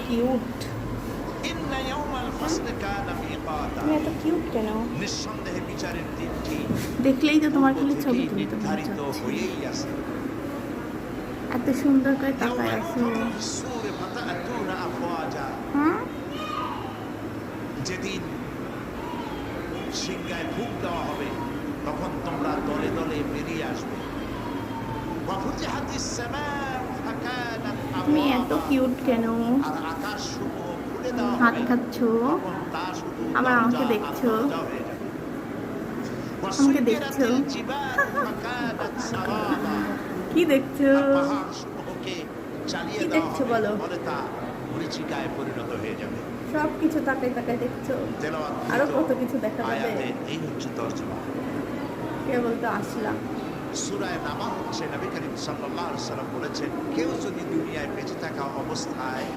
Cute. ইন্না ইয়াওমাল ফাসলি কানা মিকাতা, তুমি এত কিউট কেন? নিঃসন্দেহে বিচারের দিনটি দেখলেই তো তোমার খালি পূর্ব ছবি থেকেই তুলতে মন নির্ধারিত চাচ্ছে। হয়েই আছে। এত সুন্দর করে ইয়াওমা তাকায় আছে। ইউনফাখু ফিস-সূরি ফাতা'তুনা আফওয়াজা, হ্যাঁ, যেদিন সিংহায় ফুঁক দেওয়া হবে তখন তোমরা দলে দলে বেরিয়ে আসবে। ওয়া ফুতিহাতিস সামাউ ফাকানাত তুমি এত আবওয়াবা, কিউট কেন? আর আকাশসমূহ খুলে দেওয়া হাত হবে, খাচ্ছো, তখন তা শুধু আবার আমাকে দরজা আর দেখছো। দরজা হয়ে যাবে। ওয়া আমাকে দেখছো। সুয়্যিরাতিল জিবালু ফাকানাত সারাবা, কি দেখছো? আর পাহাড়সমূহকে চালিয়ে কি দেওয়া দেখছো হবে, বলো? ফলে তা মরীচিকায় পরিণত হয়ে যাবে। সব কিছু তাকায় তাকায় দেখছো। তেলাওয়াতকৃত আরো কত কিছু দেখা যাবে। আয়াতের এই হচ্ছে তর্জমা। কেবল তো আসলাম। সূরা নাবা হচ্ছে নবী করিম সাল্লাল্লাহু আলাইহি ওয়াসাল্লাম বলেছেন, কেউ যদি দুনিয়ায় বেঁচে থাকা অবস্থায়